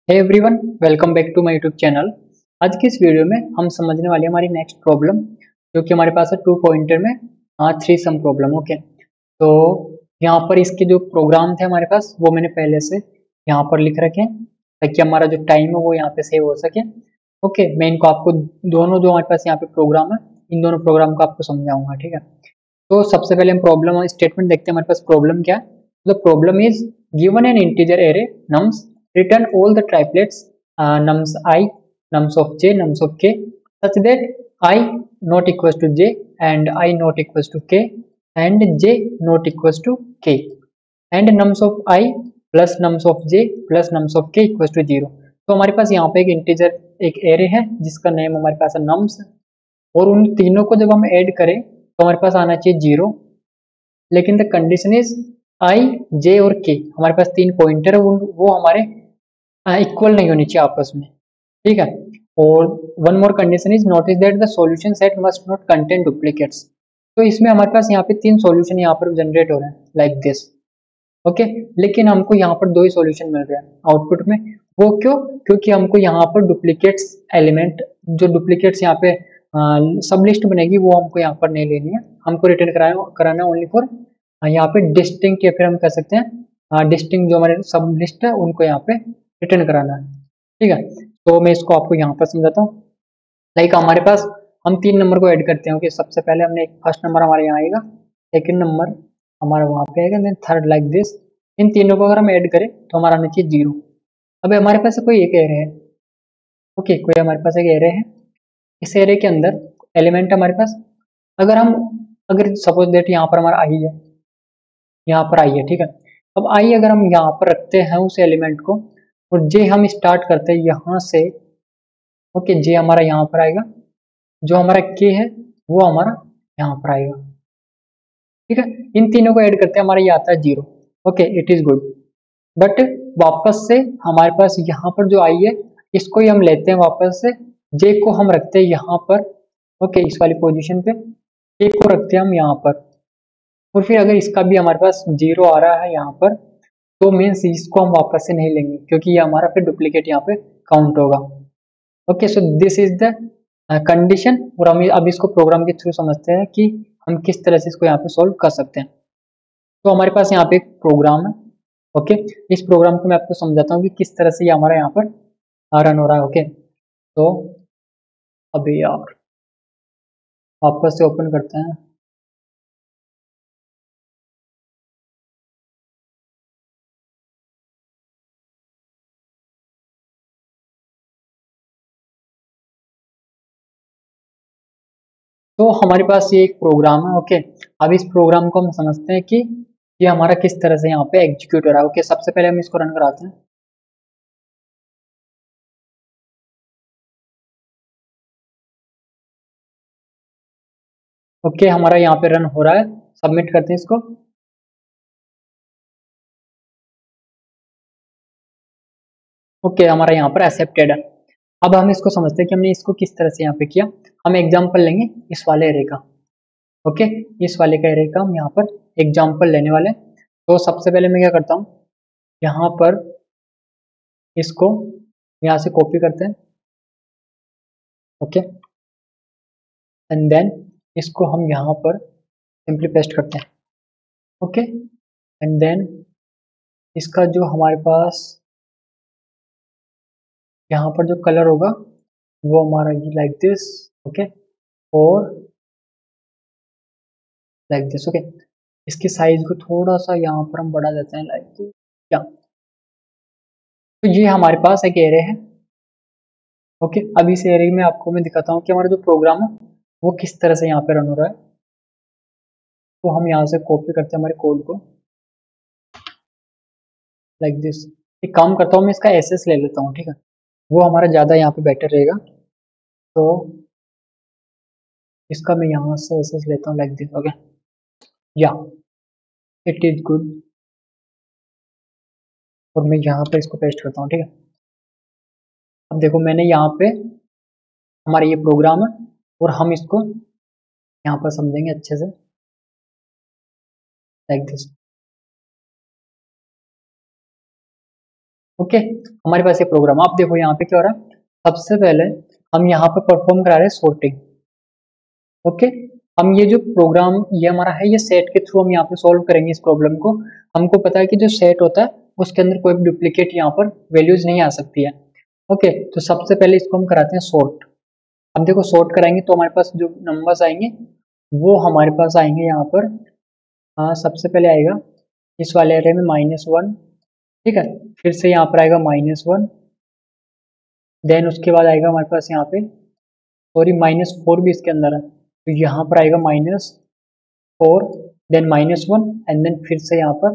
Hey everyone, welcome back to my YouTube channel. आज की इस वीडियो में हम समझने वाले हैं हमारी नेक्स्ट प्रॉब्लम, जो कि हमारे पास है 2 पॉइंटर में थ्री सम प्रॉब्लम। ओके, तो यहाँ पर इसके जो प्रोग्राम थे हमारे पास वो मैंने पहले से यहाँ पर लिख रखे हैं ताकि हमारा जो टाइम है वो यहाँ पे सेव हो सके। ओके, मैं इनको आपको दोनों जो हमारे पास यहाँ पे प्रोग्राम है इन दोनों प्रोग्राम को आपको समझाऊंगा। ठीक है, तो सबसे पहले हम प्रॉब्लम और स्टेटमेंट देखते हैं हमारे पास प्रॉब्लम क्या है। The problem is given an integer array nums, return all the triplets nums I, nums of j, nums of k such that I not equals to j and I not equals to k and j not equals to k and nums of I plus nums of j plus nums of k equals to 0। तो हमारे पास यहाँ पे एक integer एक array है जिसका name हमारे पास है nums, और उन तीनों को जब हम ऐड करें तो हमारे पास आना चाहिए 0। लेकिन द कंडीशन इज आई, जे और के, हमारे पास तीन पॉइंटर है वो हमारे इक्वल नहीं होनी चाहिए आपस में। ठीक है, और one more condition is notice that the solution set must not contain duplicates. तो इसमें हमारे पास यहाँ पे तीन सॉल्यूशन यहाँ पर जनरेट हो रहे हैं लाइक दिस। ओके, लेकिन हमको यहाँ पर दो ही सॉल्यूशन मिल रहे हैं आउटपुट में। वो क्यों? क्योंकि हमको यहाँ पर डुप्लीकेट्स एलिमेंट, जो डुप्लीकेट्स यहाँ पे सब लिस्ट बनेगी वो हमको यहाँ पर नहीं लेनी है, हमको रिटर्न कराना ओनली फॉर यहाँ पे डिस्टिंक्ट, या फिर हम कह सकते हैं डिस्टिंक्ट जो हमारे सब लिस्ट है उनको यहाँ पे रिटर्न कराना है। ठीक है, तो मैं इसको आपको यहाँ पर समझाता हूँ। लाइक हमारे पास हम तीन नंबर को ऐड करते हैं कि सबसे पहले हमने एक फर्स्ट नंबर हमारे यहाँ आएगा, सेकंड नंबर हमारा वहाँ पे आएगा, देन थर्ड लाइक दिस। इन तीनों को अगर हम ऐड करें तो हमारा आना चाहिए 0। अब हमारे पास कोई एक एरे है। ओके, कोई हमारे पास एक एरे है, इस एरे के अंदर एलिमेंट हमारे पास, अगर सपोज दैट यहाँ पर हमारा आई है, यहाँ पर आई है। ठीक है, अब आई अगर हम यहाँ पर रखते हैं उस एलिमेंट को, और जे हम स्टार्ट करते हैं यहाँ से। ओके, जे हमारा यहाँ पर आएगा, जो हमारा के है वो हमारा यहाँ पर आएगा। ठीक है, इन तीनों को ऐड करते हैं हमारा ये आता है 0। Okay, it is good, but वापस से हमारे पास यहाँ पर जो आई है इसको ही हम लेते हैं वापस से, जे को हम रखते हैं यहाँ पर। ओके, इस वाली पोजीशन पे जे को रखते हैं हम यहाँ पर, और फिर अगर इसका भी हमारे पास 0 आ रहा है यहाँ पर तो मीन्स इसको हम वापस से नहीं लेंगे क्योंकि ये हमारा फिर डुप्लीकेट यहाँ पे काउंट होगा। Okay, so this is the condition, और हम अब इसको प्रोग्राम के थ्रू समझते हैं कि हम किस तरह से इसको यहाँ पे सॉल्व कर सकते हैं। तो हमारे पास यहाँ पे एक प्रोग्राम है। ओके, इस प्रोग्राम को मैं आपको समझाता हूँ कि किस तरह से ये हमारा यहाँ पर रन हो रहा है। ओके, तो अभी यार वापस से ओपन करते हैं। तो हमारे पास ये एक प्रोग्राम है। ओके, अब इस प्रोग्राम को हम समझते हैं कि ये हमारा किस तरह से यहाँ पे एग्जीक्यूट हो रहा है। ओके, सबसे पहले हम इसको रन कराते हैं। ओके, हमारा यहाँ पे रन हो रहा है, सबमिट करते हैं इसको। ओके, हमारा यहाँ पर एक्सेप्टेड है। अब हम इसको समझते हैं कि हमने इसको किस तरह से यहाँ पे किया। हम एग्जाम्पल लेंगे इस वाले एरे का। ओके, इस वाले का एरे का हम यहाँ पर एग्जाम्पल लेने वाले हैं। तो सबसे पहले मैं क्या करता हूँ, यहाँ पर इसको यहाँ से कॉपी करते हैं। ओके, एंड देन इसको हम यहाँ पर सिंपली पेस्ट करते हैं। ओके, एंड देन इसका जो हमारे पास यहाँ पर जो कलर होगा वो हमारा ये लाइक दिस। ओके, और लाइक दिस। ओके, इसकी साइज को थोड़ा सा यहाँ पर हम बढ़ा देते हैं लाइक दिस। क्या, तो ये हमारे पास एक एरे है। ओके, अब इस एरे में आपको मैं दिखाता हूँ कि हमारा जो प्रोग्राम है वो किस तरह से यहाँ पे रन हो रहा है। तो हम यहाँ से कॉपी करते हैं हमारे कोड को लाइक दिस। एक काम करता हूँ, मैं इसका एसएस ले लेता हूँ। ठीक है, वो हमारा ज़्यादा यहाँ पे बेटर रहेगा। तो इसका मैं यहाँ से एसएस लेता हूँ लाइक दिस। ओके, या इट इज गुड, और मैं यहाँ पे इसको पेस्ट करता हूँ। ठीक है, अब देखो मैंने यहाँ पे हमारा ये प्रोग्राम है, और हम इसको यहाँ पर समझेंगे अच्छे से लाइक दिस। ओके, हमारे पास ये प्रोग्राम, आप देखो यहाँ पे क्या हो रहा है। सबसे पहले हम यहाँ पे परफॉर्म करा रहे हैं सॉर्टिंग। ओके, हम ये जो प्रोग्राम ये हमारा है, ये सेट के थ्रू हम यहाँ पे सॉल्व करेंगे इस प्रॉब्लम को। हमको पता है कि जो सेट होता है उसके अंदर कोई भी डुप्लीकेट यहाँ पर वैल्यूज नहीं आ सकती है। ओके, तो सबसे पहले इसको हम कराते हैं सॉर्ट। अब देखो सॉर्ट कराएंगे तो हमारे पास जो नंबर्स आएंगे वो हमारे पास आएंगे यहाँ पर। सबसे पहले आएगा इस वाले एरे में -1, ठीक है। फिर से यहाँ पर आएगा -1, देन उसके बाद आएगा हमारे पास यहाँ पे, सॉरी -4 भी इसके अंदर है, तो यहाँ पर आएगा -4, देन -1 एंड देन फिर से यहाँ पर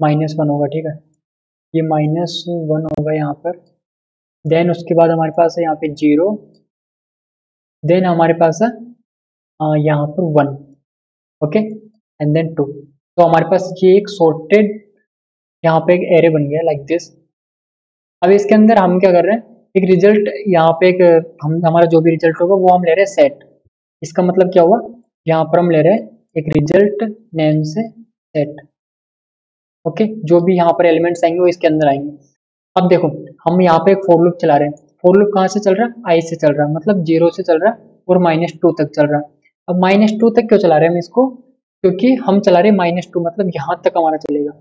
-1 होगा, ठीक है। ये -1 होगा यहाँ पर, देन उसके बाद हमारे पास है यहाँ पे 0, देन हमारे पास है यहाँ पर 1, ओके, एंड देन 2। तो हमारे पास ये एक सॉर्टेड यहाँ पे एक एरे बन गया लाइक दिस। अब इसके अंदर हम क्या कर रहे हैं, एक रिजल्ट यहाँ पे एक हम हमारा जो भी रिजल्ट होगा वो हम ले रहे हैं सेट। इसका मतलब क्या हुआ, यहाँ पर हम ले रहे हैं एक रिजल्ट नेम से सेट। ओके, जो भी यहाँ पर एलिमेंट्स आएंगे वो इसके अंदर आएंगे। अब देखो हम यहाँ पे एक फॉर लूप चला रहे हैं। फॉर लूप कहाँ से चल रहा है, आई से चल रहा है, मतलब 0 से चल रहा है और -2 तक चल रहा है। अब -2 तक क्यों चला रहे हैं हम इसको, क्योंकि हम चला रहे हैं -2, मतलब यहाँ तक हमारा चलेगा।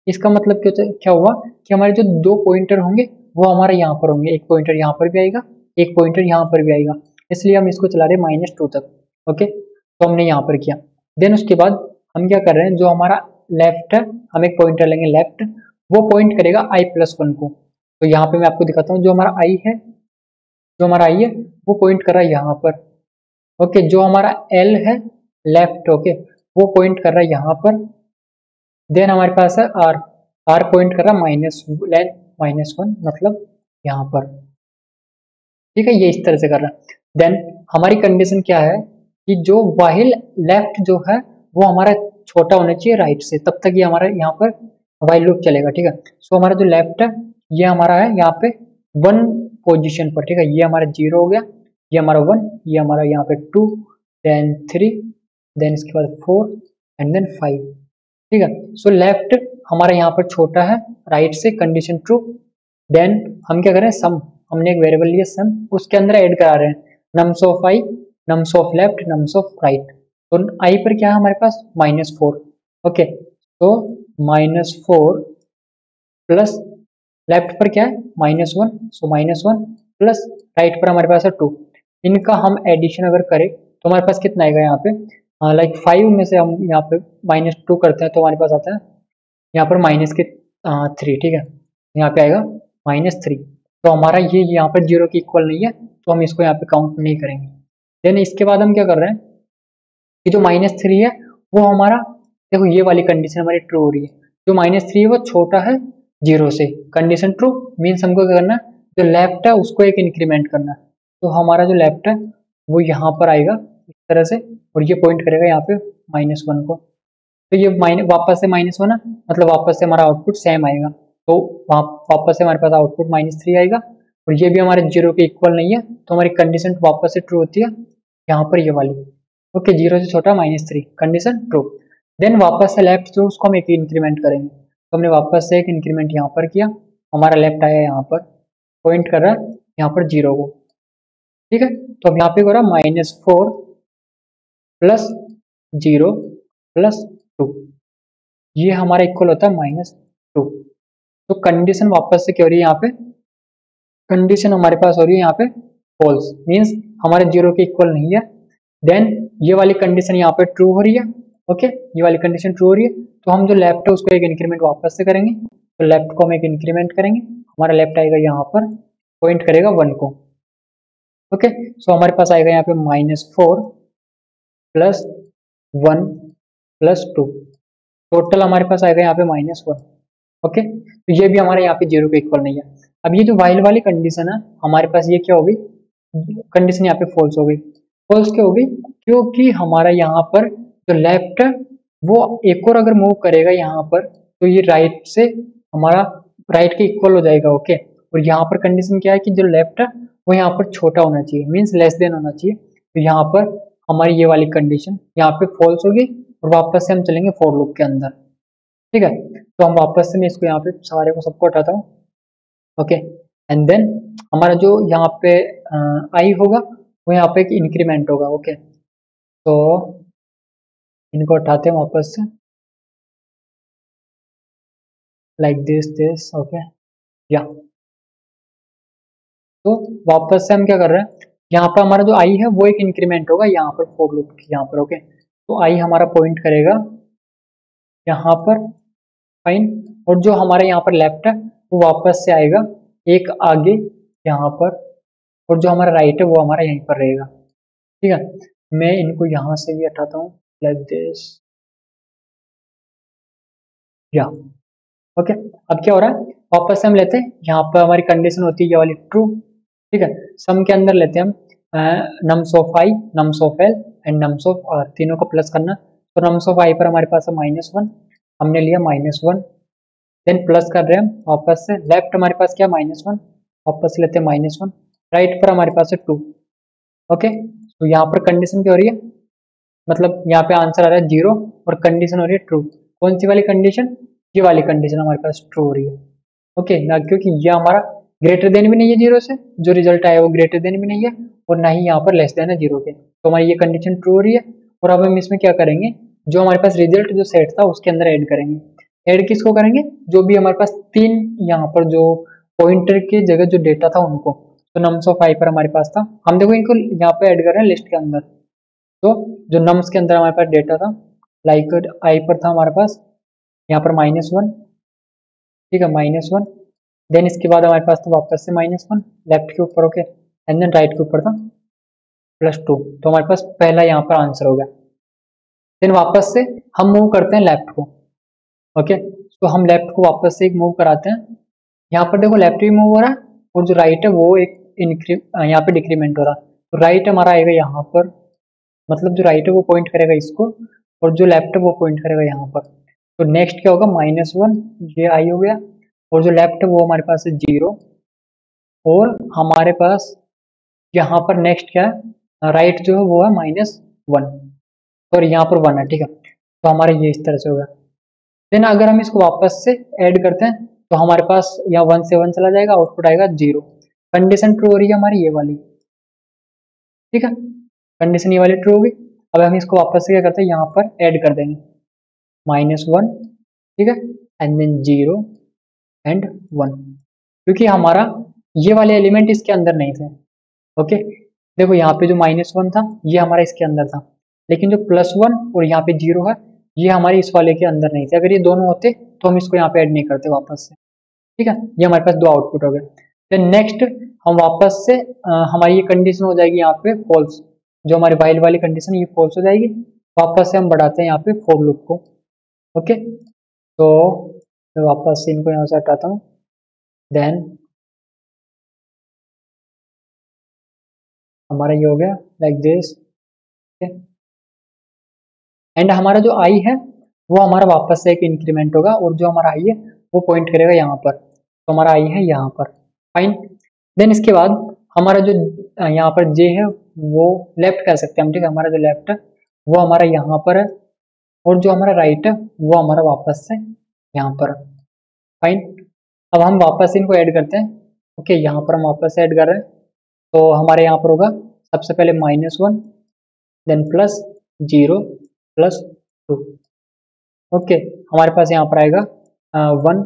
इसका मतलब क्या हुआ कि हमारे जो 2 पॉइंटर होंगे वो हमारे यहाँ पर होंगे, एक पॉइंटर यहाँ पर भी आएगा, एक पॉइंटर यहाँ पर भी आएगा, इसलिए हम इसको चला रहे हैं -2 तक। ओके, तो हमने यहाँ पर किया। देन उसके बाद हम क्या कर रहे हैं, जो हमारा लेफ्ट है, हम एक पॉइंटर लेंगे लेफ्ट, वो पॉइंट करेगा i+1 को। तो यहाँ पे मैं आपको दिखाता हूँ, जो हमारा आई है वो पॉइंट कर रहा है यहाँ पर। ओके, जो हमारा l है लेफ्ट, ओके, वो पॉइंट कर रहा है यहाँ पर। देन हमारे पास है r पॉइंट कर रहा है -1, मतलब यहाँ पर, ठीक है, ये इस तरह से कर रहा है। देन हमारी कंडीशन क्या है कि जो वाहिल लेफ्ट जो है वो हमारा छोटा होना चाहिए राइट से, तब तक ये हमारा यहाँ पर वाइल लूप चलेगा, ठीक है। सो हमारा जो लेफ्ट है ये हमारा है यहाँ पे 1 पोजीशन पर, ठीक है। ये हमारा 0 हो गया, ये हमारा 1, ये हमारा यहाँ पे 2, देन 3, देन इसके बाद 4 एंड देन 5, ठीक है। सो लेफ्ट हमारा यहाँ पर छोटा है राइट से, कंडीशन ट्रू। देन हम क्या करें, सम, हमने एक वेरिएबल लिया सम, उसके अंदर ऐड करा रहे हैं nums of I, nums of left, nums of right. तो आई पर क्या है हमारे पास -4, ओके, तो -4 प्लस लेफ्ट पर क्या है -1, सो -1 प्लस राइट पर हमारे पास है 2। इनका हम एडिशन अगर करें तो हमारे पास कितना आएगा यहाँ पे, लाइक 5 में से हम यहाँ पे -2 करते हैं तो हमारे पास आता है यहाँ पर -3, ठीक है, यहाँ पे आएगा -3। तो हमारा ये यहाँ पर 0 के इक्वल नहीं है, तो हम इसको यहाँ पे काउंट नहीं करेंगे। देन इसके बाद हम क्या कर रहे हैं कि जो -3 है वो हमारा, देखो ये वाली कंडीशन हमारी ट्रू हो रही है, जो -3 है वो छोटा है 0 से, कंडीशन ट्रू, मीन्स हमको क्या करना है, जो लेफ्ट है उसको एक इंक्रीमेंट करना है। तो हमारा जो लेफ्ट है वो यहाँ पर आएगा इस तरह से, और ये पॉइंट करेगा यहाँ पे -1 को। तो ये वापस से -1 है, मतलब वापस से हमारा आउटपुट सेम आएगा। तो वापस से हमारे पास आउटपुट -3 आएगा, और ये भी हमारे 0 के इक्वल नहीं है, तो हमारी कंडीशन वापस से ट्रू होती है यहाँ पर ये वाली। ओके, 0 से छोटा -3, कंडीशन ट्रू। देन वापस से लेफ्ट जो उसको हम एक इंक्रीमेंट करेंगे, तो हमने वापस से एक इंक्रीमेंट यहाँ पर किया, हमारा लेफ्ट आया यहाँ पर, पॉइंट कर रहा है यहाँ पर 0 को, ठीक है। तो अब यहाँ पे हो रहा -4 प्लस 0 प्लस 2, ये हमारा इक्वल होता है -2। तो कंडीशन वापस से क्या हो रही है यहाँ पे, कंडीशन हमारे पास हो रही है यहाँ पे फॉल्स, मीन्स हमारे 0 के इक्वल नहीं है। देन ये वाली कंडीशन यहाँ पे ट्रू हो रही है, ओके, ये वाली कंडीशन ट्रू हो रही है, तो हम जो लेफ्ट है उसको एक इंक्रीमेंट वापस से करेंगे, तो लेफ्ट को हम एक इंक्रीमेंट करेंगे, हमारा लेफ्ट आएगा यहाँ पर, पॉइंट करेगा 1 को, ओके। सो हमारे पास आएगा यहाँ पे -4 प्लस 1 प्लस 2, टोटल हमारे पास आएगा यहाँ पे -1, ओके। तो ये भी हमारे यहाँ पे 0 के इक्वल नहीं है। अब ये जो वाइल वाली कंडीशन है हमारे पास, ये क्या हो गई, कंडीशन यहाँ पे फॉल्स हो गई। फॉल्स क्यों हो गई, क्योंकि हमारा यहाँ पर जो लेफ्ट है वो एक और अगर मूव करेगा यहाँ पर, तो ये राइट से हमारा राइट के इक्वल हो जाएगा, ओके। और यहाँ पर कंडीशन क्या है कि जो लेफ्ट है वो यहाँ पर छोटा होना चाहिए, मीन्स लेस देन होना चाहिए। तो यहाँ पर हमारी ये वाली कंडीशन यहाँ पे फॉल्स होगी, और वापस से हम चलेंगे फॉर लूप के अंदर। ठीक है। तो हम वापस से मैं इसको यहाँ पे सारे को सबको हटाता हूँ। ओके, एंड देन हमारा जो यहाँ पे आई होगा वो यहाँ पे एक इंक्रीमेंट होगा। ओके, तो इनको हटाते हैं वापस से, लाइक दिस। ओके, या तो वापस से हम क्या कर रहे हैं, यहाँ पर हमारा जो आई है वो एक इंक्रीमेंट होगा यहाँ पर फॉर लूप की यहाँ पर। ओके, तो आई हमारा पॉइंट करेगा यहाँ पर, फाइन। और जो हमारे यहाँ पर लेफ्ट है वो वापस से आएगा एक आगे यहाँ पर, और जो हमारा राइट है वो हमारा यहीं पर रहेगा। ठीक है, मैं इनको यहाँ से भी हटाता हूँ, लाइक दिस, या ओके। अब क्या हो रहा है, वापस से हम लेते हैं, यहाँ पर हमारी कंडीशन होती है ये वाली ट्रू। ठीक है, सम के अंदर लेते हैं हम nums of I, nums of L and nums of R, तीनों को प्लस करना। तो नम्स ऑफ आई पर हमारे पास है -1, हमने लिया -1, देन प्लस कर रहे हैं हम वापस से, लेफ्ट हमारे पास क्या -1, वापस से लेते हैं -1, राइट पर हमारे पास है 2। ओके, तो यहाँ पर कंडीशन क्या हो रही है, मतलब यहाँ पे आंसर आ रहा है 0 और कंडीशन हो रही है ट्रू। कौन सी वाली कंडीशन, ये वाली कंडीशन हमारे पास ट्रू हो रही है। ओके ना, क्योंकि ये हमारा ग्रेटर देन भी नहीं है 0 से, जो रिजल्ट आया वो ग्रेटर देन भी नहीं है और ना ही यहाँ पर लेस देन है 0 के, तो हमारी ये कंडीशन ट्रू हो रही है। और अब हम इसमें क्या करेंगे, जो हमारे पास रिजल्ट जो सेट था उसके अंदर ऐड करेंगे। ऐड किसको करेंगे, जो भी हमारे पास 3 यहाँ पर जो पॉइंटर की जगह जो डेटा था उनको, तो नम्स ऑफ आई पर हमारे पास था, हम देखो इनको यहाँ पे ऐड कर रहे हैं लिस्ट के अंदर। तो जो नम्स के अंदर हमारे पास डेटा था, लाइक आई पर था हमारे पास यहाँ पर -1, ठीक है -1, देन इसके बाद हमारे पास था वापस से -1 लेफ्ट के ऊपर। ओके, एंड देन राइट के ऊपर था +2, तो हमारे पास पहला यहाँ पर आंसर हो गया। देन वापस से हम मूव करते हैं लेफ्ट को। ओके, तो हम लेफ्ट को वापस से एक मूव कराते हैं, यहाँ पर देखो लेफ्ट भी मूव हो रहा है और जो राइट है वो एक यहाँ पे डिक्रीमेंट हो रहा है। तो राइट हमारा आएगा यहाँ पर, मतलब जो राइट है वो पॉइंट करेगा इसको और जो लेफ्ट है वो पॉइंट करेगा यहाँ पर। तो नेक्स्ट क्या होगा, -1, ये आई हो गया, और जो लेफ्ट है वो हमारे पास है 0, और हमारे पास यहाँ पर नेक्स्ट क्या है, राइट जो है वो है -1 और यहाँ पर 1 है। ठीक है, तो हमारे ये इस तरह से होगा। देन अगर हम इसको वापस से ऐड करते हैं तो हमारे पास यहाँ 1 से 1 चला जाएगा, आउटपुट आएगा 0। कंडीशन ट्रू हो रही है हमारी ये वाली। ठीक है, कंडीशन ये वाली ट्रू होगी। अब हम इसको वापस से क्या करते हैं, यहाँ पर ऐड कर देंगे -1, ठीक है, एंड देन 0 एंड 1, क्योंकि हमारा ये वाले एलिमेंट इसके अंदर नहीं थे। ओके, देखो यहाँ पे जो -1 था ये हमारा इसके अंदर था, लेकिन जो +1 और यहाँ पे 0 है ये हमारे इस वाले के अंदर नहीं थे। अगर ये दोनों होते तो हम इसको यहाँ पे ऐड नहीं करते वापस से। ठीक है, ये हमारे पास 2 आउटपुट हो गए। देन नेक्स्ट हम वापस से हमारी ये कंडीशन हो जाएगी यहाँ पे फॉल्स, जो हमारी वाइल वाली कंडीशन ये फॉल्स हो जाएगी। वापस से हम बढ़ाते हैं यहाँ पे फॉर लूप को। ओके, तो मैं वापस से इनको यहाँ से हटाता हूँ, देन हमारा ये हो गया लाइक दिस। एंड हमारा जो आई है वो हमारा वापस से एक इंक्रीमेंट होगा और जो हमारा आई है वो पॉइंट करेगा यहाँ पर, तो हमारा आई है यहाँ पर, फाइन। देन इसके बाद हमारा जो यहाँ पर जे है वो लेफ्ट कह सकते हैं हम। ठीक है, हमारा जो लेफ्ट है वो हमारा यहाँ पर है और जो हमारा राइट है वो हमारा वापस से यहाँ पर है, फाइन। अब हम वापस इनको ऐड करते हैं। ओके, यहाँ पर हम वापस से ऐड कर रहे हैं, तो हमारे यहाँ पर होगा सबसे पहले -1, देन +0 +2। ओके, हमारे पास यहाँ पर आएगा 1।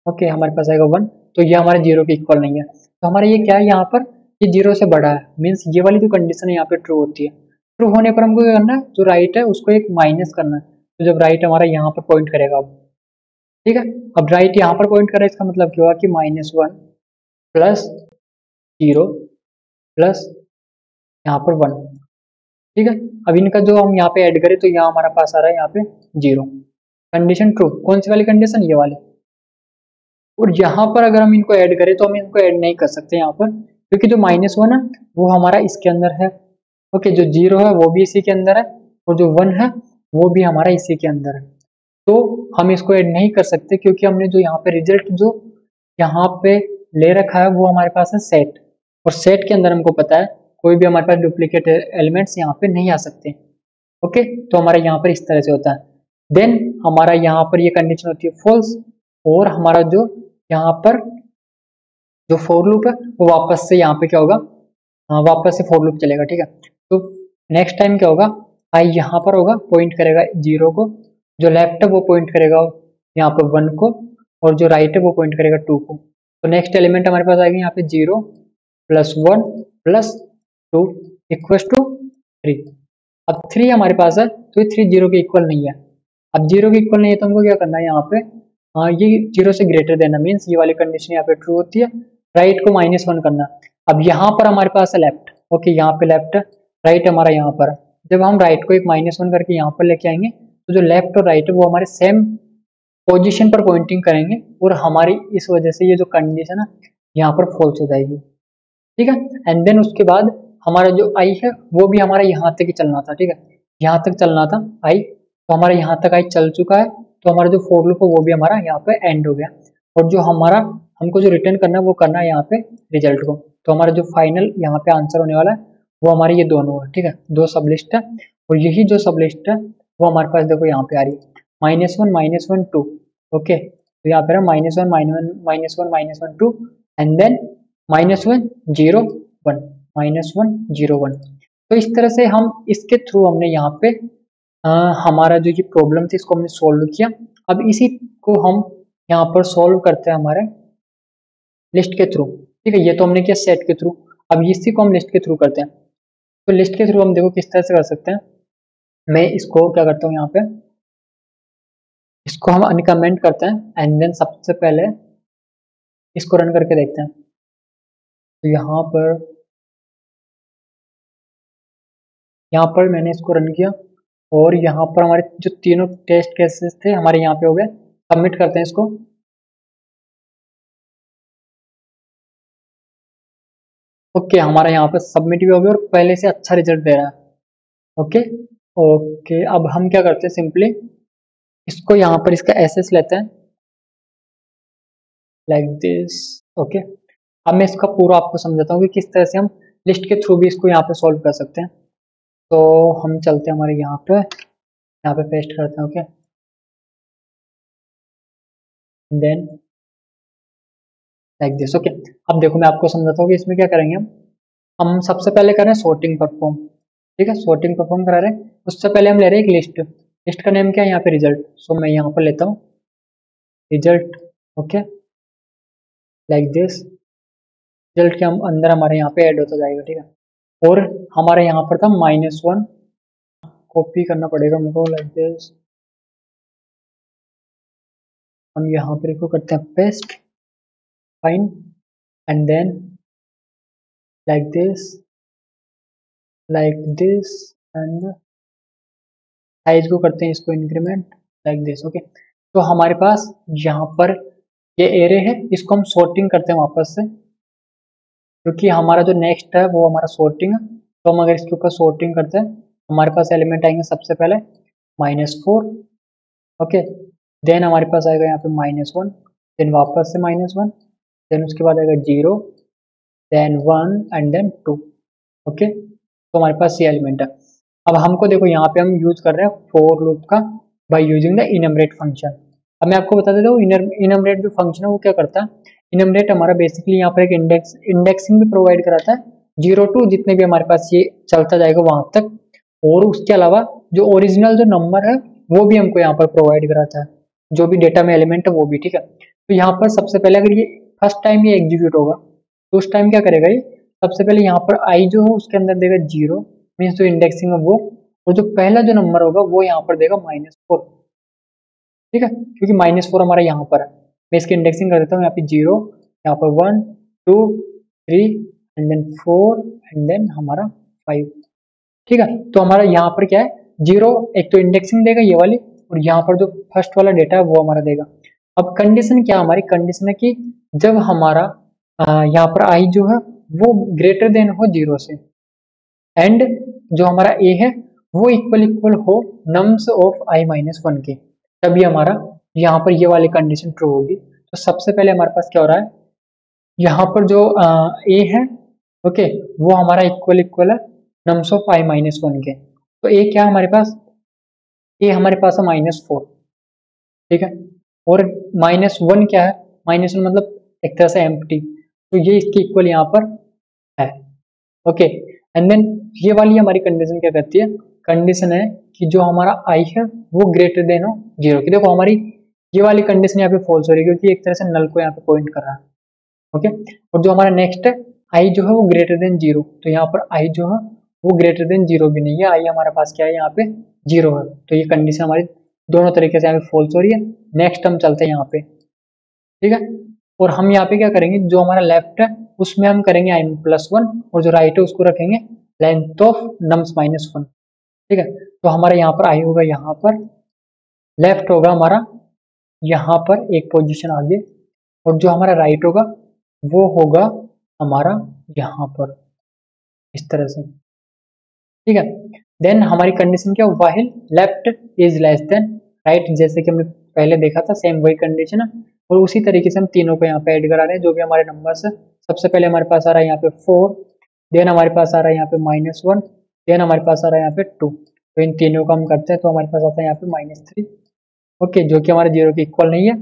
ओके, हमारे पास आएगा 1, तो ये हमारे 0 के इक्वल नहीं है, तो हमारा ये क्या है यहाँ पर, ये 0 से बड़ा है, मीन्स ये वाली जो कंडीशन है यहाँ पे ट्रू होती है। ट्रू होने पर हमको क्या करना है, जो राइट है उसको एक माइनस करना है, तो जब राइट हमारा यहाँ पर पॉइंट करेगा अब, ठीक है, अब राइट यहाँ पर पॉइंट करे इसका मतलब क्या हुआ कि -1 +0 प्लस यहाँ पर 1। ठीक है, अब इनका जो हम यहाँ पे ऐड करें तो यहाँ हमारा पास आ रहा है यहाँ पे 0, कंडीशन ट्रू। कौन सी वाली कंडीशन, ये वाली। और यहाँ पर अगर हम इनको ऐड करें तो हम इनको ऐड नहीं कर सकते यहाँ पर, क्योंकि जो -1 है वो हमारा इसके अंदर है। ओके, जो 0 है वो भी इसी के अंदर है और जो 1 है वो भी हमारा इसी के अंदर है, तो हम इसको ऐड नहीं कर सकते, क्योंकि हमने जो यहाँ पे रिजल्ट जो यहाँ पे ले रखा है वो हमारे पास है सेट, और सेट के अंदर हमको पता है कोई भी हमारे पास डुप्लीकेट एलिमेंट्स यहाँ पे नहीं आ सकते। ओके, तो हमारा यहाँ पर इस तरह से होता है। देन हमारा यहाँ पर ये कंडीशन होती है फॉल्स, और हमारा जो यहाँ पर जो फॉर लूप है वो वापस से यहाँ पे क्या होगा, वापस से फॉर लूप चलेगा। ठीक है, तो नेक्स्ट टाइम क्या होगा, आई यहाँ पर होगा, पॉइंट करेगा 0 को, जो लेफ्ट है वो पॉइंट करेगा यहाँ पे 1 को, और जो राइट है वो पॉइंट करेगा 2 को। तो नेक्स्ट एलिमेंट हमारे पास आएगा यहाँ पे 0 + 1 + 2 = 3। अब 3 हमारे पास है, तो ये 3 0 के इक्वल नहीं है। अब 0 के इक्वल नहीं है तो हमको क्या करना है यहाँ पे, ये 0 से ग्रेटर देना, मीन्स ये वाली कंडीशन यहाँ पे ट्रू होती है, राइट को -1 करना। अब यहाँ पर हमारे पास है लेफ्ट, ओके, यहाँ पे लेफ्ट, राइट हमारा यहाँ पर। जब हम राइट को एक -1 करके यहाँ पर लेके आएंगे तो जो लेफ्ट और राइट है वो हमारे सेम पोजीशन पर पॉइंटिंग करेंगे, और हमारी इस वजह से ये जो कंडीशन है यहाँ पर फॉल्स हो जाएगी। ठीक है, एंड देन उसके बाद हमारा जो आई है वो भी हमारा यहाँ तक ही चलना था। ठीक है, यहाँ तक चलना था आई, तो हमारा यहाँ तक आई चल चुका है, तो हमारा जो फॉर लूप है वो भी हमारा यहाँ पे एंड हो गया, और जो हमारा हमको जो रिटर्न करना है वो करना है यहाँ पे रिजल्ट को। तो हमारा जो फाइनल यहाँ पे आंसर होने वाला है वो हमारी ये दोनों है। ठीक है, 2 सब लिस्ट है, और यही जो सब लिस्ट है वो हमारे पास देखो यहाँ पे आ रही है -1 -1 2। ओके, तो यहाँ पे है -1 -1 -1 2, एंड देन -1 0 1 -1 0 1। तो इस तरह से हम इसके थ्रू हमने यहाँ पे हमारा जो ये प्रॉब्लम थी इसको हमने सॉल्व किया। अब इसी को हम यहाँ पर सॉल्व करते हैं हमारे लिस्ट के थ्रू। ठीक है, ये तो हमने किया सेट के थ्रू, अब इसी को हम लिस्ट के थ्रू करते हैं। तो लिस्ट के थ्रू हम देखो किस तरह से कर सकते हैं। मैं इसको क्या करता हूँ, यहाँ पे इसको हम अनकमेंट करते हैं, एंड देन सबसे पहले इसको रन करके देखते हैं। तो यहाँ पर मैंने इसको रन किया, और यहाँ पर हमारे जो तीनों टेस्ट केसेस थे हमारे यहाँ पे हो गए। सबमिट करते हैं इसको। ओके, हमारा यहाँ पर सबमिट भी हो गया और पहले से अच्छा रिजल्ट दे रहा है। ओके ओके, अब हम क्या करते हैं, सिंपली इसको यहाँ पर इसका एसेस लेते हैं लाइक दिस। ओके, अब मैं इसका पूरा आपको समझाता हूँ कि किस तरह से हम लिस्ट के थ्रू भी इसको यहाँ पे सॉल्व कर सकते हैं। तो हम चलते हैं हमारे यहाँ पे पेस्ट करते हैं। Okay, then like this. Okay, अब देखो मैं आपको समझाता हूँ कि इसमें क्या करेंगे हम सबसे पहले कर रहे हैं सॉर्टिंग परफॉर्म। ठीक है, सॉर्टिंग परफॉर्म करा रहे हैं, उससे पहले हम ले रहे हैं एक लिस्ट। लिस्ट का नेम क्या है यहाँ पे, रिजल्ट। सो मैं यहाँ पर लेता हूँ result. Okay, like this. Result के हम अंदर हमारे यहाँ पे ऐड होता जाएगा। ठीक है, और हमारे यहाँ पर था -1, कॉपी करना पड़ेगा मुझको लाइक दिस। हम यहाँ पर इसको करते हैं paste, fine, and then like this, and size को करते हैं इसको इंक्रीमेंट लाइक दिस। ओके, तो हमारे पास यहाँ पर ये एरे है, इसको हम सॉर्टिंग करते हैं वापस से, क्योंकि हमारा जो नेक्स्ट है वो हमारा सॉर्टिंग है। तो हम अगर इसके ऊपर सॉर्टिंग करते हैं हमारे पास एलिमेंट आएंगे सबसे पहले -4। ओके, देन हमारे पास आएगा यहाँ पे -1, देन वापस से -1, देन उसके बाद आएगा 0, देन 1, एंड देन 2। ओके, तो हमारे पास ये एलिमेंट है। अब हमको देखो यहाँ पे हम यूज कर रहे हैं फॉर लूप का बाय यूजिंग द इनमरेट फंक्शन। अब मैं आपको बता देता हूँ इनमरेट जो फंक्शन है वो क्या करता है। इनमरेट हमारा बेसिकली यहाँ पर एक इंडेक्सिंग भी प्रोवाइड कराता है, 0 to जितने भी हमारे पास ये चलता जाएगा वहां तक, और उसके अलावा जो ओरिजिनल जो नंबर है वो भी हमको यहाँ पर प्रोवाइड कराता है, जो भी डेटा में एलिमेंट है वो भी। ठीक है, तो यहाँ पर सबसे पहले अगर ये फर्स्ट टाइम ये एग्जीक्यूट होगा तो उस टाइम क्या करेगा ये, सबसे पहले यहाँ पर आई जो है उसके अंदर देगा 0, मीन्स जो इंडेक्सिंग है वो, और जो पहला जो नंबर होगा वो यहाँ पर देगा -4। ठीक है, क्योंकि -4 हमारा यहाँ पर है। मैं इसकी इंडेक्सिंग कर देता हूँ, यहाँ पे 0, यहाँ पर 1 2 3, एंड देन 4, एंड देन हमारा 5। ठीक है, तो हमारा यहाँ पर क्या है, 0 एक तो इंडेक्सिंग देगा ये वाली, और यहाँ पर जो फर्स्ट वाला डेटा है वो हमारा देगा। अब कंडीशन क्या, हमारी कंडीशन है कि जब हमारा यहाँ पर आई जो है वो ग्रेटर देन हो 0 से, एंड जो हमारा ए है वो इक्वल हो नम्स ऑफ i-1 के, तभी हमारा यहाँ पर ये वाली कंडीशन ट्रू होगी। तो सबसे पहले हमारे पास क्या हो रहा है, यहाँ पर जो ए है, ओके, वो हमारा इक्वल है नम्स ऑफ i-1 के। तो ए क्या है हमारे पास ए हमारे पास है -4, ठीक है, और -1 क्या है, -1 मतलब एक तरह से एम्प्टी, तो ये इसके इक्वल यहाँ पर है। ओके, एंड देन ये वाली हमारी कंडीशन क्या कहती है, कंडीशन है कि जो हमारा आई है वो ग्रेटर देन हो 0 की। देखो हमारी ये वाली कंडीशन यहाँ पे फॉल्स हो रही है क्योंकि एक तरह से नल को यहाँ पे पॉइंट कर रहा है। ओके, और जो हमारा नेक्स्ट है आई जो है वो ग्रेटर देन 0, तो यहाँ पर आई जो है वो ग्रेटर देन 0 भी नहीं है, आई हमारे पास क्या है यहाँ पे 0 है, तो ये कंडीशन हमारी दोनों तरीके से यहाँ पे फॉल्स हो रही है। नेक्स्ट हम चलते हैं यहाँ पे, ठीक है, और हम यहाँ पे क्या करेंगे, जो हमारा लेफ्ट है उसमें हम करेंगे i+1 और जो राइट है उसको रखेंगे लेंथ ऑफ nums-1, ठीक है, तो हमारा यहाँ पर आई होगा यहाँ पर, लेफ्ट होगा हमारा यहाँ पर एक पोजीशन आगे, और जो हमारा राइट होगा वो होगा हमारा यहाँ पर इस तरह से, ठीक है। देन हमारी कंडीशन क्या, while left is less than right, जैसे कि हमने पहले देखा था सेम वही कंडीशन है, और उसी तरीके से हम तीनों को यहाँ पे ऐड करा रहे हैं जो भी हमारे नंबर्स है। सबसे पहले हमारे पास आ रहा है यहाँ पे 4, देन हमारे पास आ रहा है यहाँ पे -1, देन हमारे पास आ रहा है यहाँ पे 2, तो इन तीनों को हम करते हैं तो हमारे पास आता है यहाँ पे -3, ओके, जो कि हमारे 0 के इक्वल नहीं है,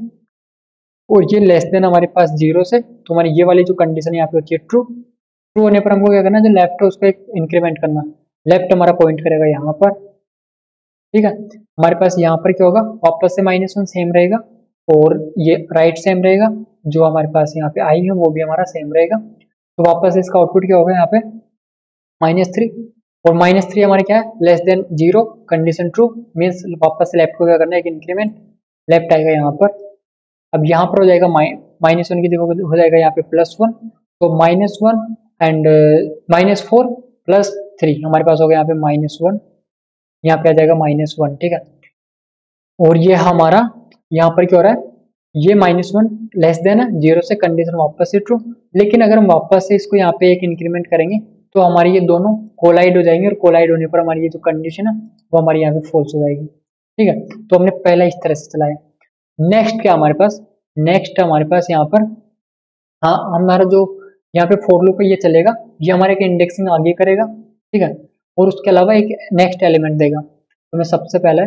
और ये लेस देन हमारे पास 0 से, तो हमारी ये वाली जो कंडीशन यहाँ पे होती है ट्रू, ट्रू होने पर हमको क्या करना है, जो लेफ्ट है उसको एक इंक्रीमेंट करना, लेफ्ट हमारा पॉइंट करेगा यहाँ पर, ठीक है, हमारे पास यहाँ पर क्या होगा, वापस से -1 सेम रहेगा, और ये राइट सेम रहेगा, जो हमारे पास यहाँ पे आई है वो भी हमारा सेम रहेगा, तो वापस से इसका आउटपुट क्या होगा यहाँ पे -3, और -3 हमारे क्या है less than 0, condition true, means वापस से लेफ्ट को क्या करना है एक इंक्रीमेंट, लेफ्ट आएगा यहाँ पर, अब यहाँ पर हो जाएगा -1 की जगह हो जाएगा यहाँ पे +1, तो -1 एंड -4 + 3 हमारे पास हो गया यहाँ पे -1, यहाँ पे आ जाएगा -1, ठीक है, और ये हमारा यहाँ पर क्या हो रहा है, ये -1 लेस देन है 0 से, कंडीशन वापस से ट्रू, लेकिन अगर हम वापस से इसको यहाँ पे एक इंक्रीमेंट करेंगे तो हमारी ये दोनों कोलाइड हो जाएंगे, और कोलाइड होने पर हमारी ये जो कंडीशन है वो हमारी यहाँ पे फॉल्स हो जाएगी, ठीक है, तो हमने पहला इस तरह से चलाया। नेक्स्ट क्या हमारे पास, नेक्स्ट हमारे पास यहाँ पर, हाँ हमारा जो यहाँ पे फॉर लूप है ये चलेगा, ये हमारे एक इंडेक्सिंग आगे करेगा, ठीक है, और उसके अलावा एक नेक्स्ट एलिमेंट देगा, तो मैं सबसे पहले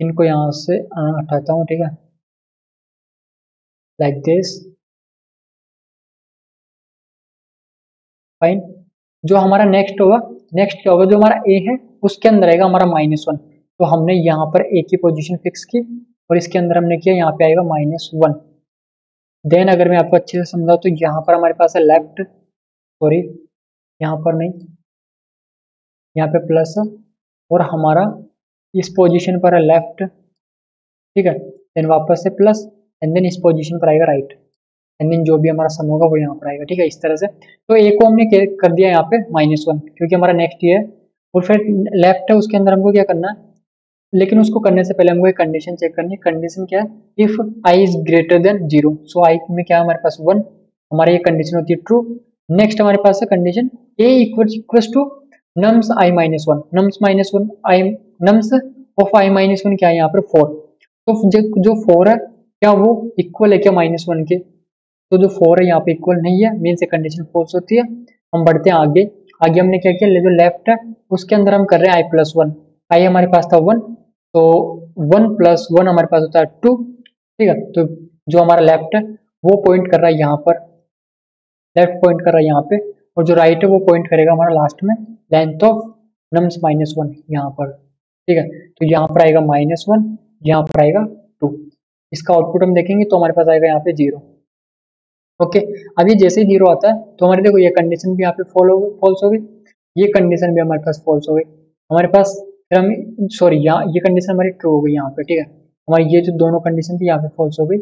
इनको यहाँ से हटाता हूँ, ठीक है, लाइक दिस, फाइन। जो हमारा नेक्स्ट होगा, नेक्स्ट क्या होगा, जो हमारा ए है उसके अंदर आएगा हमारा -1, तो हमने यहाँ पर ए की पोजीशन फिक्स की, और इसके अंदर हमने किया यहाँ पे आएगा -1, देन अगर मैं आपको अच्छे से समझाऊँ तो यहाँ पर हमारे पास है लेफ्ट, सॉरी यहाँ पर नहीं, यहाँ पे प्लस, और हमारा इस पोजीशन पर है लेफ्ट, ठीक है, देन वापस से प्लस, एंड देन इस पोजीशन पर आएगा राइट, एंड देन जो भी हमारा सम होगा वो यहाँ पर आएगा, ठीक है, इस तरह से। तो ए को हमने कर दिया यहाँ पे -1 क्योंकि हमारा नेक्स्ट ये है, और फिर लेफ्ट है उसके अंदर हमको क्या करना है, लेकिन उसको करने से पहले हमको एक कंडीशन चेक करनी है, कंडीशन क्या है, if I is greater than 0, सो आई में क्या है हमारे पास 1, हमारी ये कंडीशन होती है ट्रू। नेक्स्ट हमारे पास है condition A equals to nums i-1, नम्स-1 आई, नम्स ऑफ i-1 क्या है यहाँ पर 4, तो जो 4 है क्या वो इक्वल है क्या -1 के, तो जो 4 है यहाँ पे इक्वल नहीं है, मीन से कंडीशन फॉल्स होती है। हम बढ़ते हैं आगे, आगे हमने क्या किया, जो लेफ्ट है उसके अंदर हम कर रहे हैं i+1, आई हमारे पास था 1, तो 1 + 1 हमारे पास होता है 2, ठीक है, तो जो हमारा लेफ्ट है वो पॉइंट कर रहा है यहाँ पर, लेफ्ट पॉइंट कर रहा है यहाँ पे, और जो राइट है वो पॉइंट करेगा हमारा लास्ट में लेंथ ऑफ nums-1 यहाँ पर, ठीक है, तो यहाँ पर आएगा -1, यहाँ पर आएगा 2, इसका आउटपुट हम देखेंगे तो हमारे पास आएगा यहाँ पे 0, ओके। अब ये जैसे ही 0 आता है तो हमारे देखो ये कंडीशन भी यहाँ पे फॉल्स हो गई, ये कंडीशन भी हमारे पास फॉल्स हो गई, हमारे पास फिर हम सॉरी यहाँ ये कंडीशन हमारी ट्रू हो गई यहाँ पे, ठीक है, हमारी ये जो दोनों कंडीशन थी यहाँ पे फॉल्स हो गई,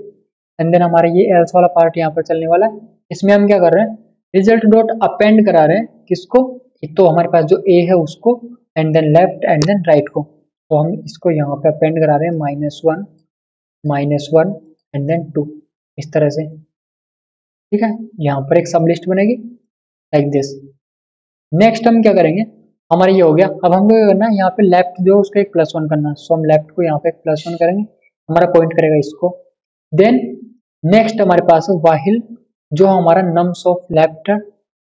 एंड देन हमारा ये एल्स वाला पार्ट यहाँ पर चलने वाला है, इसमें हम क्या कर रहे हैं, रिजल्ट डॉट अपेंड करा रहे हैं किसको, एक तो हमारे पास जो ए है उसको, and then left and then right को, तो हम इसको यहाँ पे अपेंड करा रहे हैं -1 एंड देन 2 इस तरह से, ठीक है, यहाँ पर एक सब लिस्ट बनेगी लाइक दिस। नेक्स्ट हम क्या करेंगे, हमारा ये हो गया, अब हमको क्या करना है, यहाँ पे लेफ्ट जो उसका एक +1 करना है, सो हम लेफ्ट को यहाँ पे एक +1 करेंगे, हमारा पॉइंट करेगा इसको, देन नेक्स्ट हमारे पास है व्हाइल, जो हमारा नम्स ऑफ लेफ्ट है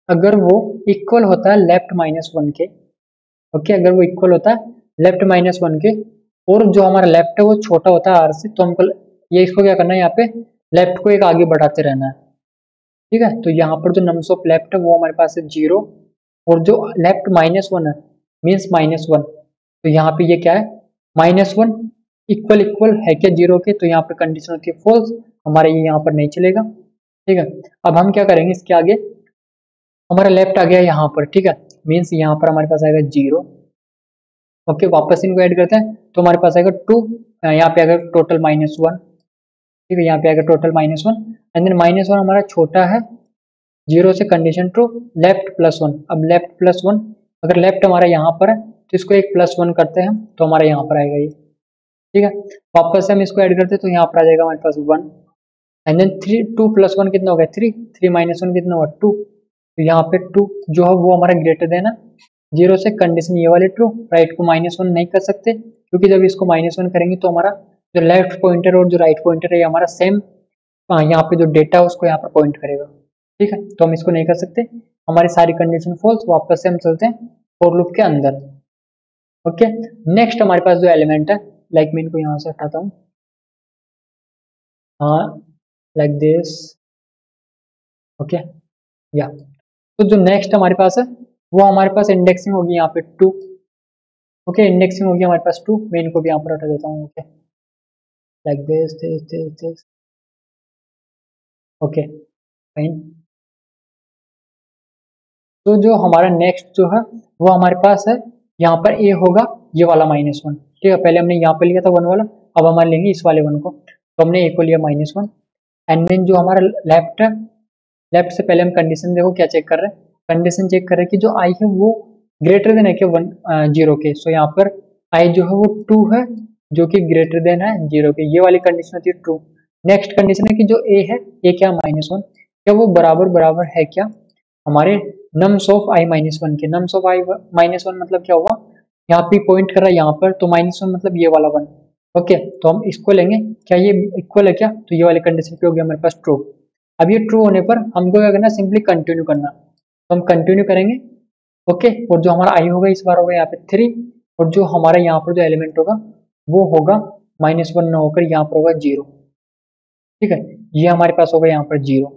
अगर वो इक्वल होता है लेफ्ट -1 के, ओके, अगर वो इक्वल होता है लेफ्ट -1 के, और जो हमारा लेफ्ट है वो छोटा होता है आर से, तो हमको ये इसको क्या करना है, यहाँ पे लेफ्ट को एक आगे बढ़ाते रहना है। ठीक है, तो यहाँ पर जो नम्स ऑफ लेफ्ट है वो हमारे पास है 0, और जो लेफ्ट -1 है मीन्स -1, तो यहाँ पे ये क्या है -1 इक्वल इक्वल है क्या 0 के, तो यहाँ पे कंडीशन होती है फॉल्स, हमारा ये यहाँ पर नहीं चलेगा। ठीक है, अब हम क्या करेंगे इसके आगे, हमारा लेफ्ट आ गया यहाँ पर। ठीक है, मीन्स यहाँ पर हमारे पास आएगा 0। ओके, वापस इनको ऐड करते हैं तो हमारे पास आएगा 2, यहाँ पे आएगा टोटल -1। ठीक है, यहाँ पे आएगा टोटल -1, एंड देन -1 हमारा छोटा है 0 से, कंडीशन ट्रू, लेफ्ट +1। अब लेफ्ट +1, अगर लेफ्ट हमारा यहाँ पर है तो इसको एक +1 करते हैं तो हमारा यहाँ पर आएगा ये। ठीक है, वापस से हम इसको ऐड करते हैं तो यहाँ पर आ जाएगा हमारे पास 1, एंड देन 2 + 1 कितना हो गया 3, 3 - 1 कितना हुआ 2, तो यहाँ पे 2 जो है वो हमारा ग्रेटर देन है 0 से, कंडीशन ये वाली ट्रू। राइट को -1 नहीं कर सकते क्योंकि जब इसको -1 करेंगे तो हमारा जो लेफ्ट पॉइंटर और जो राइट पॉइंटर है ये हमारा सेम, यहाँ पे जो डेटा है उसको यहाँ पर पॉइंट करेगा। ठीक है, तो हम इसको नहीं कर सकते, हमारी सारी कंडीशन फॉल्स। वापस से हम चलते हैं फॉर लूप के अंदर। ओके, नेक्स्ट हमारे पास जो एलिमेंट है, लाइक मैं इनको यहाँ से हटाता हूँ, हाँ लाइक दिस। ओके, या तो जो नेक्स्ट हमारे पास है वो हमारे पास इंडेक्सिंग होगी यहाँ पे 2। ओके, इंडेक्सिंग होगी हमारे पास 2, मैं इनको भी यहाँ पर हटा देता हूँ। Okay, like this. Okay fine, तो जो हमारा नेक्स्ट जो है वो हमारे पास है यहाँ पर ए होगा ये वाला -1। ठीक है, पहले हमने यहाँ पे लिया था 1 वाला, अब हम लेंगे इस वाले 1 को, तो हमने ए को लिया -1, एंड देन जो हमारा लेफ्ट है, लेफ्ट से पहले हम कंडीशन देखो क्या चेक कर रहे हैं, कंडीशन चेक कर रहे हैं कि जो आई है वो ग्रेटर देन है कि 0 के, सो यहाँ पर आई जो है वो 2 है जो कि ग्रेटर देन है 0 के, ये वाली कंडीशन होती है ट्रू। नेक्स्ट कंडीशन है कि जो ए है, ए क्या -1, क्या वो बराबर बराबर है क्या हमारे नम्स ऑफ i -1 के। नम्स ऑफ i -1 मतलब क्या हुआ, यहाँ पे पॉइंट कर रहा है यहाँ पर, तो -1 मतलब ये वाला 1। ओके, तो हम इसको लेंगे, क्या ये इक्वल है क्या, तो ये वाली कंडीशन पे हो गया हमारे पास ट्रू। अब ये ट्रू होने पर हमको क्या करना, सिंपली कंटिन्यू करना, तो हम कंटिन्यू करेंगे। ओके, और जो हमारा i होगा इस बार होगा यहाँ पे 3, और जो हमारा यहाँ पर जो एलिमेंट होगा वो होगा -1 न होकर यहाँ पर होगा 0। ठीक है, ये हमारे पास होगा यहाँ पर 0।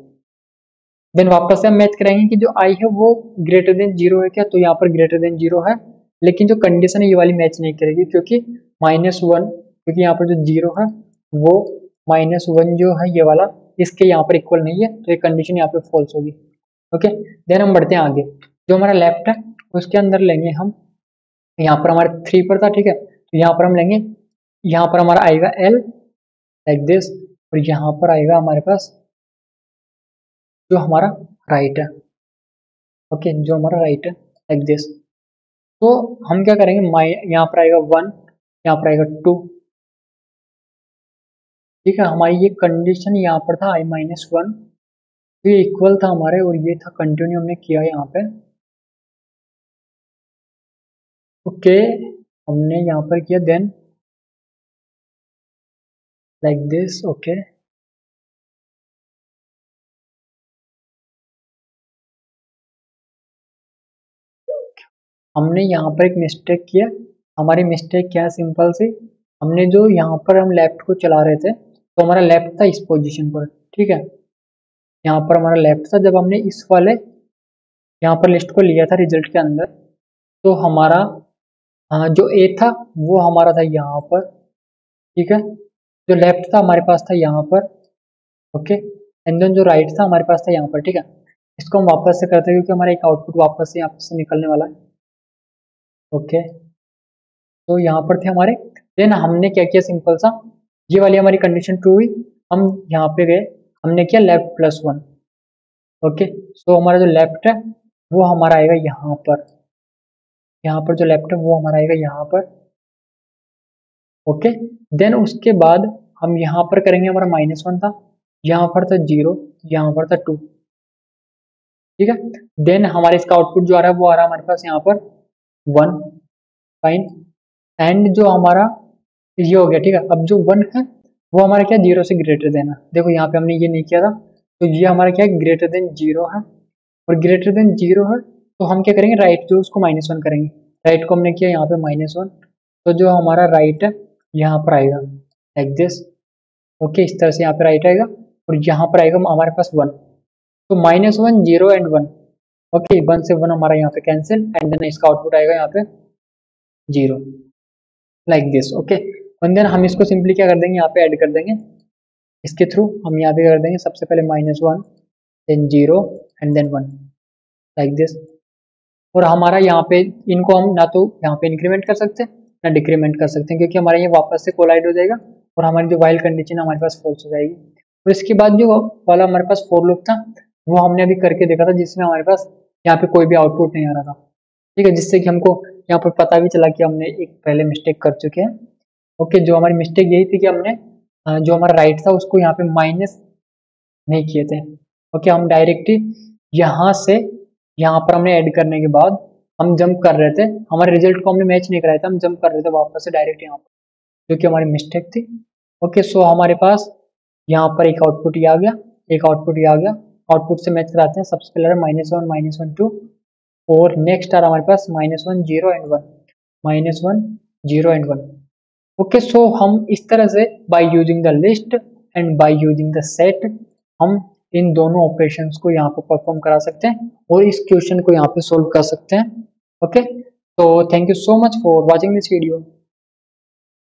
देन वापस से हम मैच करेंगे कि जो आई है वो ग्रेटर देन 0 है क्या, तो यहाँ पर ग्रेटर देन 0 है, लेकिन जो कंडीशन है ये वाली मैच नहीं करेगी क्योंकि -1, क्योंकि यहाँ पर जो 0 है वो -1 जो है ये वाला इसके यहाँ पर इक्वल नहीं है, तो ये कंडीशन यहाँ पे फॉल्स होगी। ओके, देन हम बढ़ते हैं आगे, जो हमारा लेफ्ट है उसके अंदर लेंगे हम, यहाँ पर हमारे 3 पर था। ठीक है, तो यहाँ पर हम लेंगे, यहाँ पर हमारा आएगा L लाइक दिस, और यहाँ पर आएगा हमारे पास जो हमारा राइट है। ओके, जो हमारा राइट है लाइक दिस, तो हम क्या करेंगे, यहाँ पर आएगा 1, यहाँ पर आएगा 2। ठीक है, हमारी ये कंडीशन यहाँ पर था i -1, तो ये इक्वल था हमारे, और ये था कंटिन्यू हमने किया यहाँ पे। ओके, हमने यहाँ पर किया, देन लाइक दिस। ओके, हमने यहाँ पर एक मिस्टेक किया, हमारी मिस्टेक क्या है, सिंपल सी, हमने जो यहाँ पर हम लेफ्ट को चला रहे थे तो हमारा लेफ्ट था इस पोजीशन पर। ठीक है, यहाँ पर हमारा लेफ्ट था, जब हमने इस वाले यहाँ पर लिस्ट को लिया था रिजल्ट के अंदर, तो हमारा जो ए था वो हमारा था यहाँ पर। ठीक है, जो लेफ्ट था हमारे पास था यहाँ पर। ओके, एंड देन जो राइट था हमारे पास था यहाँ पर। ठीक है, इसको हम वापस से करते हैं क्योंकि हमारा एक आउटपुट वापस से यहाँ से निकलने वाला है। ओके, तो यहाँ पर थे हमारे, देन हमने क्या किया, सिंपल सा ये वाली हमारी कंडीशन ट्रू हुई, हम यहाँ पे गए, हमने किया लेफ्ट +1। ओके, सो हमारा जो लेफ्ट है वो हमारा आएगा यहाँ पर, यहाँ पर जो लेफ्ट है वो हमारा आएगा यहाँ पर। ओके, देन उसके बाद हम यहाँ पर करेंगे, हमारा -1 था, यहाँ पर था 0, यहाँ पर था 2। ठीक है, देन हमारे इसका आउटपुट जो आ रहा है वो आ रहा है हमारे पास यहाँ पर 1। फाइन, एंड जो हमारा ये हो गया। ठीक है, अब जो 1 है वो हमारा क्या 0 से ग्रेटर देन है, देखो यहाँ पे हमने ये नहीं किया था, तो ये हमारा क्या है ग्रेटर देन 0 है, और ग्रेटर देन 0 है तो हम क्या करेंगे, राइट जो उसको -1 करेंगे, राइट को हमने किया यहाँ पे -1, तो जो हमारा राइट है यहाँ पर आएगा लाइक दिस। ओके, इस तरह से यहाँ पे राइट आएगा और यहाँ पर आएगा हमारे पास 1। तो -1 0 एंड 1। ओके, 1 से 1 हमारा यहाँ पे कैंसिल एंड देन इसका आउटपुट आएगा यहाँ पे 0 like this. Okay, and then हम इसको सिंपली क्या कर देंगे, यहाँ पे ऐड कर देंगे इसके थ्रू। हम यहाँ पे कर देंगे सबसे पहले -1 then 0 and then 1 like this. और हमारा यहाँ पे इनको हम ना तो यहाँ पे इंक्रीमेंट कर सकते हैं ना डिक्रीमेंट कर सकते हैं, क्योंकि हमारा ये वापस से कोलाइड हो जाएगा और हमारी जो वाइल कंडीशन हमारे पास फॉल्स हो जाएगी। और इसके बाद जो वाला हमारे पास फॉर लूप था वो हमने अभी करके देखा था, जिसमें हमारे पास यहाँ पे कोई भी आउटपुट नहीं आ रहा था। ठीक है, जिससे कि हमको यहाँ पर पता भी चला कि हमने एक पहले मिस्टेक कर चुके हैं। ओके, जो हमारी मिस्टेक यही थी कि हमने जो हमारा राइट था उसको यहाँ पे माइनस नहीं किए थे। ओके, हम डायरेक्टली यहाँ से यहाँ पर हमने ऐड करने के बाद हम जंप कर रहे थे, हमारे रिजल्ट को हमने मैच नहीं कराया था, हम जंप कर रहे थे वापस से डायरेक्ट यहाँ पर, जो कि हमारी मिस्टेक थी। ओके, सो हमारे पास यहाँ पर एक आउटपुट ये आ गया, एक आउटपुट ये आ गया। आउटपुट से मैच कराते हैं, सबसे पहले -1 -1 2 और नेक्स्ट आ रहा हमारे पास -1 0 एंड 1 -1 0 एंड 1। ओके, सो हम इस तरह से by using the list and by using the set हम इन दोनों ऑपरेशंस को यहाँ पे परफॉर्म करा सकते हैं और इस क्वेश्चन को यहाँ पे सोल्व कर सकते हैं। ओके, तो thank you so much for watching this video.